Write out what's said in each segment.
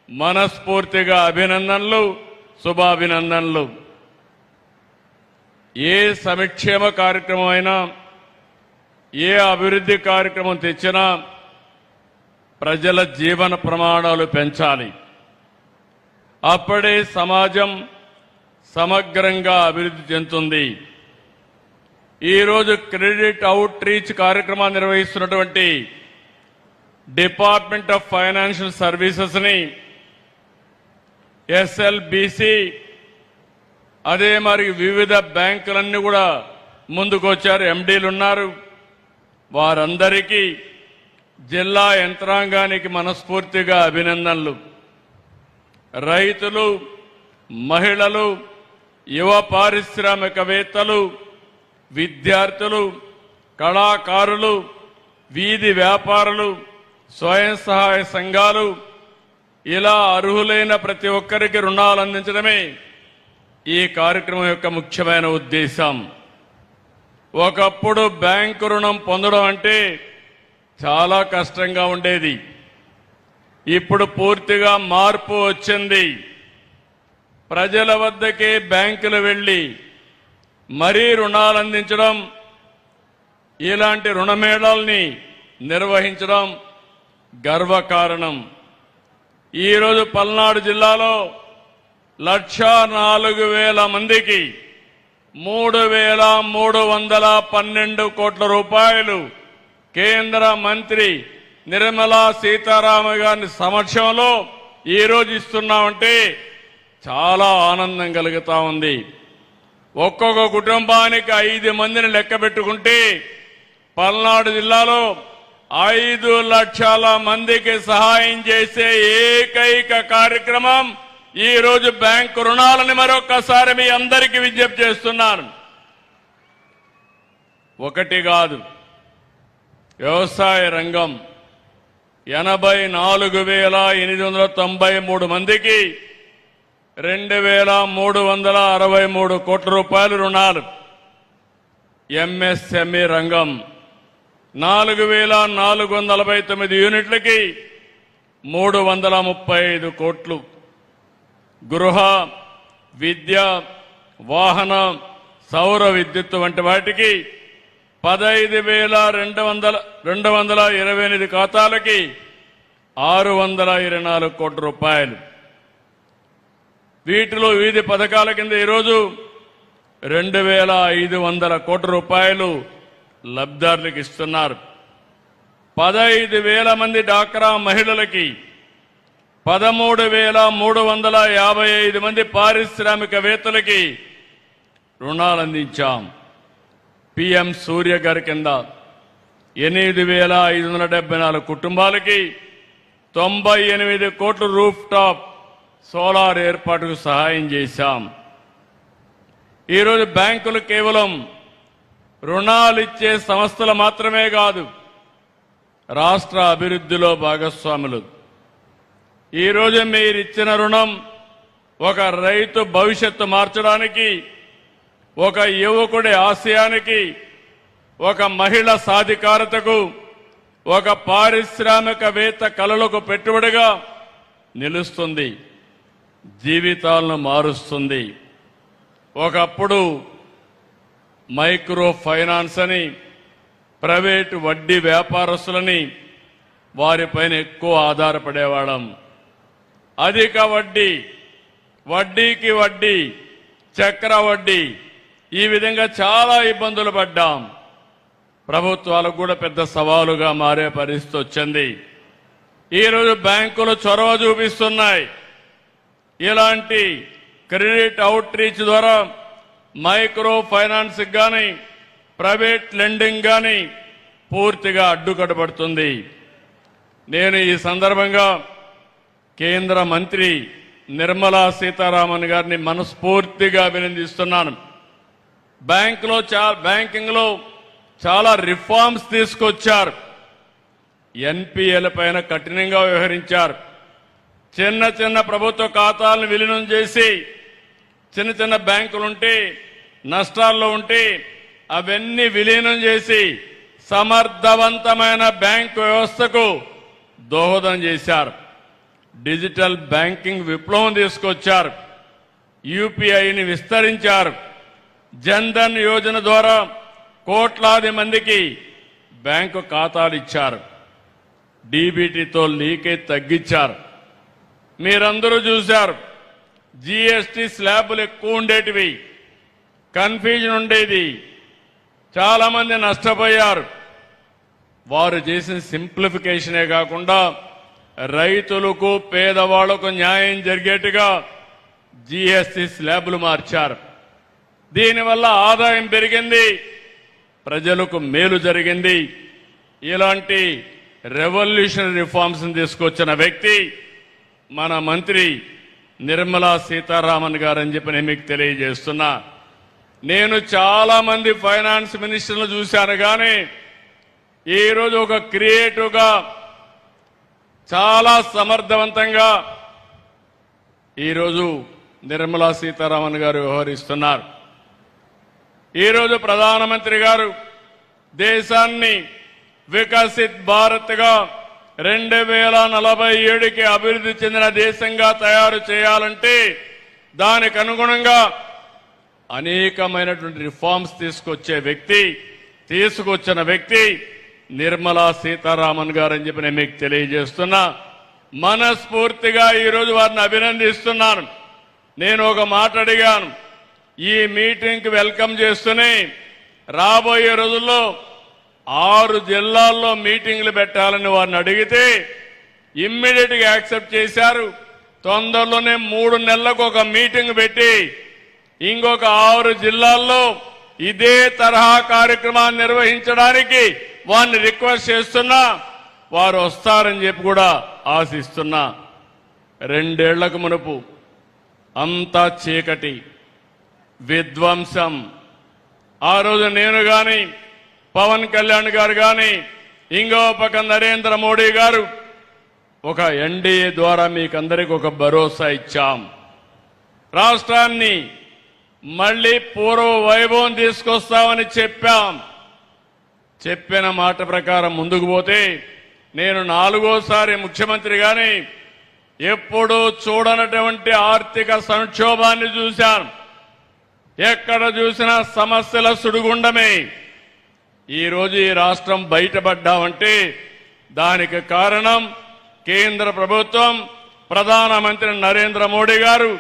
మనస్ఫూర్తిగా అభినందనలు, శుభాభినందనలు. ఏ సంక్షేమ కార్యక్రమం అయినా, ఏ అభివృద్ధి కార్యక్రమం తెచ్చినా ప్రజల జీవన ప్రమాణాలు పెంచాలి. అప్పుడే సమాజం సమగ్రంగా అభివృద్ధి చెందుతుంది. ఈరోజు క్రెడిట్ అవుట్ రీచ్ కార్యక్రమాన్ని నిర్వహిస్తున్నటువంటి డిపార్ట్మెంట్ ఆఫ్ ఫైనాన్షియల్ సర్వీసెస్ని ఎస్ఎల్బిసి అదే మరి వివిధ బ్యాంకులన్నీ కూడా ముందుకొచ్చారు. ఎండీలు ఉన్నారు. వారందరికీ జిల్లా యంత్రాంగానికి మనస్ఫూర్తిగా అభినందనలు. రైతులు, మహిళలు, యువ పారిశ్రామికవేత్తలు, విద్యార్థులు, కళాకారులు, వీధి వ్యాపారులు, స్వయం సహాయ సంఘాలు ఇలా అర్హులైన ప్రతి ఒక్కరికి రుణాలు అందించడమే ఈ కార్యక్రమం యొక్క ముఖ్యమైన ఉద్దేశం. ఒకప్పుడు బ్యాంకు రుణం పొందడం అంటే చాలా కష్టంగా ఉండేది. ఇప్పుడు పూర్తిగా మార్పు వచ్చింది. ప్రజల వద్దకే బ్యాంకులు వెళ్లి మరీ రుణాలు అందించడం, ఇలాంటి రుణమేళాల్ని నిర్వహించడం గర్వకారణం. ఈరోజు పల్నాడు జిల్లాలో 1,04,000 మందికి 3,312 కోట్ల రూపాయలు కేంద్ర మంత్రి నిర్మలా సీతారామన్ గారి సమక్షంలో ఈరోజు ఇస్తున్నామంటే చాలా ఆనందం కలుగుతా ఉంది. ఒక్కొక్క కుటుంబానికి 5 మందిని లెక్క పెట్టుకుంటే పల్నాడు జిల్లాలో 5 లక్షల మందికి సహాయం చేసే ఏకైక కార్యక్రమం ఈ రోజు బ్యాంకు రుణాలని మరొక్కసారి మీ అందరికీ విజ్ఞప్తి చేస్తున్నాను. ఒకటి కాదు, వ్యవసాయ రంగం 84,893 మందికి 2,363 కోట్ల రూపాయలు రుణాలు. ఎంఎస్ఎంఈ రంగం 4,449 యూనిట్లకి 335 కోట్లు. గృహ, విద్య, వాహన, సౌర విద్యుత్ వంటి వాటికి 15,228 ఖాతాలకి 624 కోట్ల రూపాయలు. వీటిలో వివిధ పథకాల కింద ఈరోజు 2,500 కోట్ల రూపాయలు లబ్ధిదారులకు ఇస్తున్నారు. 15,000 మంది డాక్రా మహిళలకి, 13,355 మంది పారిశ్రామికవేత్తలకి రుణాలు అందించాం. పిఎం సూర్య గారి కింద 8,574 కుటుంబాలకి 98 కోట్ల రూఫ్ టాప్ సోలార్ ఏర్పాటుకు సహాయం చేశాం. ఈరోజు బ్యాంకులు కేవలం రుణాలు ఇచ్చే సంస్థలు మాత్రమే కాదు, రాష్ట్ర అభివృద్ధిలో భాగస్వాములు. ఈరోజు మీరిచ్చిన రుణం ఒక రైతు భవిష్యత్తు మార్చడానికి, ఒక యువకుడి ఆశయానికి, ఒక మహిళ సాధికారతకు, ఒక పారిశ్రామికవేత్త కలలకు పెట్టుబడిగా నిలుస్తుంది, జీవితాలను మారుస్తుంది. ఒకప్పుడు మైక్రో ఫైనాన్స్ అని ప్రైవేటు వడ్డీ వ్యాపారస్తులని వారిపైన ఎక్కువ ఆధారపడేవాళ్ళం. అధిక వడ్డీ, వడ్డీకి వడ్డీ, చక్ర వడ్డీ, ఈ విధంగా చాలా ఇబ్బందులు పడ్డాం. ప్రభుత్వాలకు కూడా పెద్ద సవాలుగా మారే పరిస్థితి వచ్చింది. ఈరోజు బ్యాంకులు చొరవ చూపిస్తున్నాయి. ఇలాంటి క్రెడిట్ అవుట్ రీచ్ ద్వారా మైక్రో ఫైనాన్స్ కానీ, ప్రైవేట్ లెండింగ్ కానీ పూర్తిగా అడ్డుకట్టబడుతుంది. నేను ఈ సందర్భంగా కేంద్ర మంత్రి నిర్మలా సీతారామన్ గారిని మనస్ఫూర్తిగా అభినందిస్తున్నాను. బ్యాంకింగ్లో చాలా రిఫార్మ్స్ తీసుకొచ్చారు. ఎన్పిఎల పైన కఠినంగా వ్యవహరించారు. చిన్న చిన్న ప్రభుత్వ ఖాతాలను విలీనం చేసి చిన్న చిన్న బ్యాంకులుంటే నష్టాల్లో ఉంటే అవన్నీ విలీనం చేసి సమర్థవంతమైన బ్యాంకు వ్యవస్థకు దోహదం చేశారు. డిజిటల్ బ్యాంకింగ్ విప్లవం తీసుకొచ్చారు. యూపీఐని విస్తరించారు. జన్ధన్ యోజన ద్వారా కోట్లాది మందికి బ్యాంకు ఖాతాలు ఇచ్చారు. డీబీటీతో లీకేజ్ తగ్గించారు. మీరందరూ చూశారు. జీఎస్టీ స్లాబులు ఎక్కువ ఉండేటివి, కన్ఫ్యూజన్ ఉండేది, చాలా మంది నష్టపోయారు. వారు చేసిన సింప్లిఫికేషనే కాకుండా రైతులకు పేదవాళ్లకు న్యాయం జరిగేట్టుగా జీఎస్టీ స్లాబులు మార్చారు. దీనివల్ల ఆదాయం పెరిగింది, ప్రజలకు మేలు జరిగింది. ఇలాంటి రెవల్యూషనరీ రిఫార్మ్స్ తీసుకొచ్చిన వ్యక్తి మన మంత్రి నిర్మలా సీతారామన్ గారని చెప్పి నేను మీకు తెలియజేస్తున్నా. నేను చాలా మంది ఫైనాన్స్ మినిస్టర్లు చూశాను, కానీ ఈరోజు ఒక క్రియేటివ్గా చాలా సమర్థవంతంగా ఈరోజు నిర్మలా సీతారామన్ గారు వ్యవహరిస్తున్నారు. ఈరోజు ప్రధానమంత్రి గారు దేశాన్ని వికసిత్ భారత్గా 2047కి అభివృద్ధి చెందిన దేశంగా తయారు చేయాలంటే దానికి అనుగుణంగా అనేకమైనటువంటి రిఫార్మ్స్ తీసుకొచ్చిన వ్యక్తి నిర్మలా సీతారామన్ గారు అని చెప్పి నేను మీకు తెలియజేస్తున్నా. మనస్ఫూర్తిగా ఈరోజు వారిని అభినందిస్తున్నాను. నేను ఒక మాట అడిగాను, ఈ మీటింగ్కి వెల్కమ్ చేస్తూనే రాబోయే రోజుల్లో 6 జిల్లాల్లో మీటింగ్లు పెట్టాలని వారిని అడిగితే ఇమ్మీడియట్ గా యాక్సెప్ట్ చేశారు. తొందరలోనే 3 నెలలకు ఒక మీటింగ్ పెట్టి ఇంకొక 6 జిల్లాల్లో ఇదే తరహా కార్యక్రమాన్ని నిర్వహించడానికి వారిని రిక్వెస్ట్ చేస్తున్నా. వారు వస్తారని చెప్పి కూడా ఆశిస్తున్నా. 2 ఏళ్లకు మునుపు అంతా చీకటి, విధ్వంసం. ఆ రోజు నేను గాని, పవన్ కళ్యాణ్ గారు గాని, ఇంకో పక్క నరేంద్ర మోడీ గారు ఒక ఎన్డీఏ ద్వారా మీకందరికి ఒక భరోసా ఇచ్చాం. రాష్ట్రాన్ని మళ్లీ పూర్వ వైభవం తీసుకొస్తామని చెప్పాం. చెప్పిన మాట ప్రకారం ముందుకు పోతే నేను 4వసారి ముఖ్యమంత్రిగానే ఎప్పుడూ చూడనటువంటి ఆర్థిక సంక్షోభాన్ని చూశాను. ఎక్కడ చూసినా సమస్యల సుడిగుండమే. ఈరోజు ఈ రాష్ట్రం బయటపడ్డామంటే దానికి కారణం కేంద్ర ప్రభుత్వం, ప్రధానమంత్రి నరేంద్ర మోడీ గారు.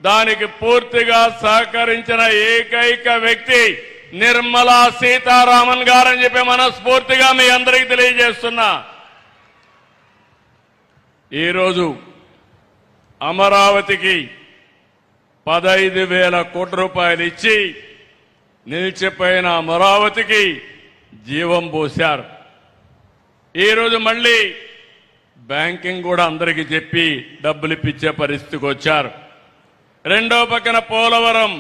దానికి పూర్తిగా సహకరించిన ఏకైక వ్యక్తి నిర్మలా సీతారామన్ గారని చెప్పి మనస్ఫూర్తిగా మీ అందరికీ తెలియజేస్తున్నా. ఈరోజు అమరావతికి 15,000 కోట్ల రూపాయలు ఇచ్చి నిలిచిపోయిన అమరావతికి జీవం పోశారు. ఈరోజు మళ్ళీ బ్యాంకింగ్ కూడా అందరికీ చెప్పి డబ్బులు ఇప్పించే పరిస్థితికి వచ్చారు. రెండో పక్కన పోలవరం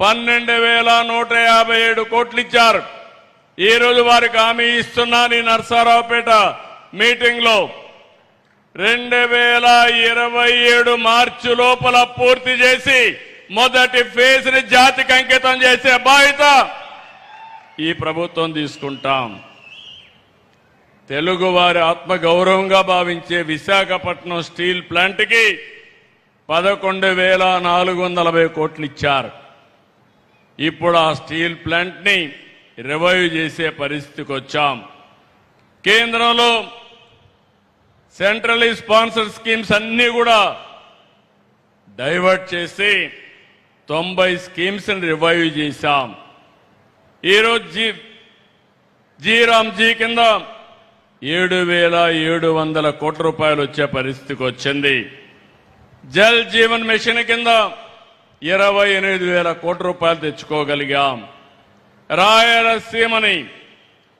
12,157 కోట్లు ఇచ్చారు. ఈరోజు వారికి హామీ ఇస్తున్నాను ఈ నర్సారావుపేట మీటింగ్ లో 2027 మార్చి లోపల పూర్తి చేసి మొదటి ఫేజ్ ని జాతికి అంకితం చేసే బాధ్యత ఈ ప్రభుత్వం తీసుకుంటాం. తెలుగు వారి ఆత్మగౌరవంగా భావించే విశాఖపట్నం స్టీల్ ప్లాంట్ కి 11,440 కోట్లు ఇచ్చారు. ఇప్పుడు ఆ స్టీల్ ప్లాంట్ ని రివైవ్ చేసే పరిస్థితికి వచ్చాం. కేంద్రంలో సెంట్రలీ స్పాన్సర్డ్ స్కీమ్స్ అన్ని కూడా డైవర్ట్ చేసి 90 స్కీమ్స్ ని రివైవ్ చేశాం. ఈరోజు జీరామ్జీ కింద 7,700 కోట్ల రూపాయలు వచ్చే పరిస్థితికి వచ్చింది. జల్ జీవన్ మిషన్ కింద 28,000 కోట్ల రూపాయలు తెచ్చుకోగలిగాం. రాయలసీమని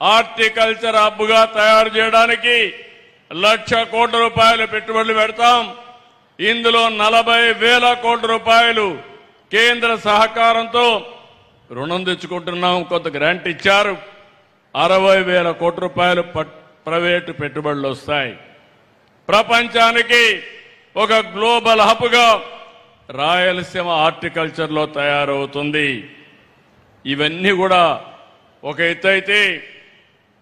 హార్టికల్చర్ హబ్గా తయారు చేయడానికి 1,00,000 కోట్ల రూపాయలు పెట్టుబడులు పెడతాం. ఇందులో 40,000 కోట్ల రూపాయలు కేంద్ర సహకారంతో రుణం తెచ్చుకుంటున్నాం. కొంత గ్రాంట్ ఇచ్చారు. 60,000 కోట్ల రూపాయలు ప్రైవేటు పెట్టుబడులు వస్తాయి. ప్రపంచానికి ఒక గ్లోబల్ హబ్గా రాయలసీమ హార్టికల్చర్ లో తయారవుతుంది. ఇవన్నీ కూడా ఒక ఎత్తు అయితే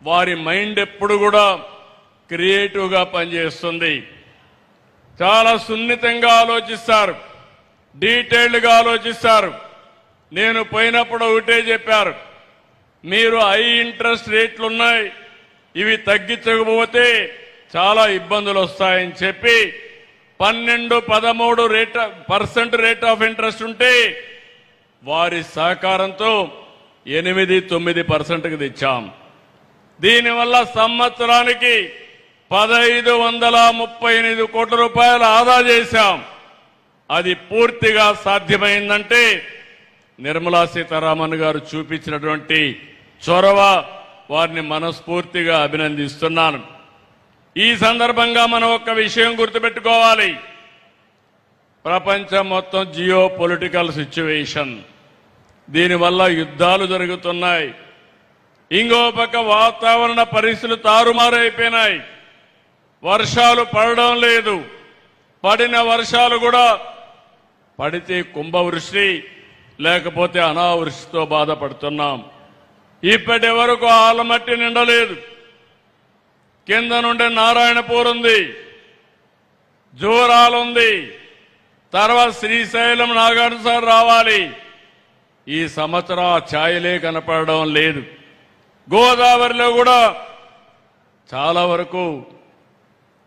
వారి మైండ్ ఎప్పుడు కూడా క్రియేటివ్ గా పనిచేస్తుంది. చాలా సున్నితంగా ఆలోచిస్తారు, డీటెయిల్డ్గా ఆలోచిస్తారు. నేను పోయినప్పుడు ఒకటే చెప్పారు, మీరు హై ఇంట్రెస్ట్ రేట్లు ఉన్నాయి, ఇవి తగ్గించకపోతే చాలా ఇబ్బందులు వస్తాయని చెప్పి 12-13% రేట్ ఆఫ్ ఇంట్రెస్ట్ ఉంటే వారి సహకారంతో 8-9%కి తెచ్చాం. దీనివల్ల సంవత్సరానికి 1538 కోట్ల రూపాయలు ఆదా చేశాం. అది పూర్తిగా సాధ్యమైందంటే నిర్మలా సీతారామన్ గారు చూపించినటువంటి చొరవ, వారిని మనస్ఫూర్తిగా అభినందిస్తున్నాను. ఈ సందర్భంగా మనం ఒక విషయం గుర్తుపెట్టుకోవాలి. ప్రపంచం మొత్తం జియో పొలిటికల్ సిచ్యువేషన్, దీనివల్ల యుద్ధాలు జరుగుతున్నాయి. ఇంకో పక్క వాతావరణ పరిస్థితులు తారుమారైపోయినాయి. వర్షాలు పడడం లేదు, పడిన వర్షాలు కూడా పడితే కుంభవృష్టి లేకపోతే అనావృష్టితో బాధపడుతున్నాం. ఇప్పటి వరకు ఆలమట్టి నిండలేదు. కింద నుండి నారాయణపూర్ ఉంది, జోరాలు ఉంది, తర్వాత శ్రీశైలం నాగార్జున రావాలి. ఈ సంవత్సరం ఆ ఛాయలే కనపడడం లేదు. గోదావరిలో కూడా చాలా వరకు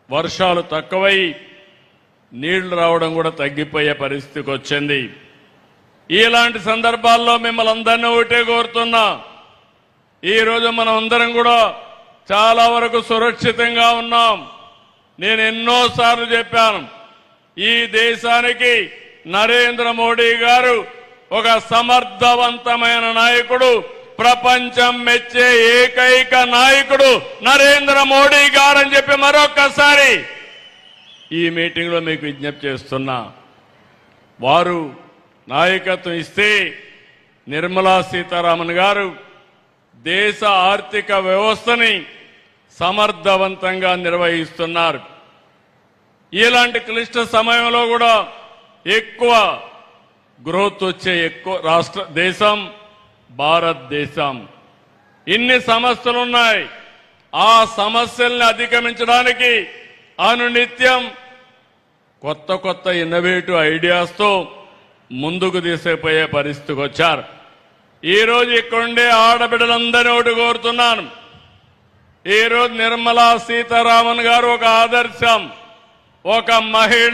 వర్షాలు తక్కువై నీళ్లు రావడం కూడా తగ్గిపోయే పరిస్థితికి వచ్చింది. ఇలాంటి సందర్భాల్లో మిమ్మల్ని అందరినీ ఒకటే కోరుతున్నా, ఈరోజు మనం అందరం కూడా చాలా వరకు సురక్షితంగా ఉన్నాం. నేను ఎన్నోసార్లు చెప్పాను, ఈ దేశానికి నరేంద్ర మోడీ గారు ఒక సమర్థవంతమైన నాయకుడు, ప్రపంచం మెచ్చే ఏకైక నాయకుడు నరేంద్ర మోడీ గారు అని చెప్పి మరొక్కసారి ఈ మీటింగ్ లో మీకు విజ్ఞప్తి చేస్తున్నా. వారు నాయకత్వం ఇస్తే నిర్మలా సీతారామన్ గారు దేశ ఆర్థిక వ్యవస్థని సమర్థవంతంగా నిర్వహిస్తున్నారు. ఇలాంటి క్లిష్ట సమయంలో కూడా ఎక్కువ గ్రోత్ వచ్చే దేశం భారతదేశం. ఇన్ని సమస్యలున్నాయి. ఆ సమస్యల్ని అధిగమించడానికి అనునిత్యం కొత్త కొత్త ఇన్నోవేటివ్ ఐడియాస్తో ముందుకు తీసుకుపోయే పరిస్థితికి వచ్చారు. ఈరోజు ఇక్కడుండే ఆడబిడ్డలందరినీ ఒకటి కోరుతున్నాను. ఈరోజు నిర్మలా సీతారామన్ గారు ఒక ఆదర్శం, ఒక మహిళ.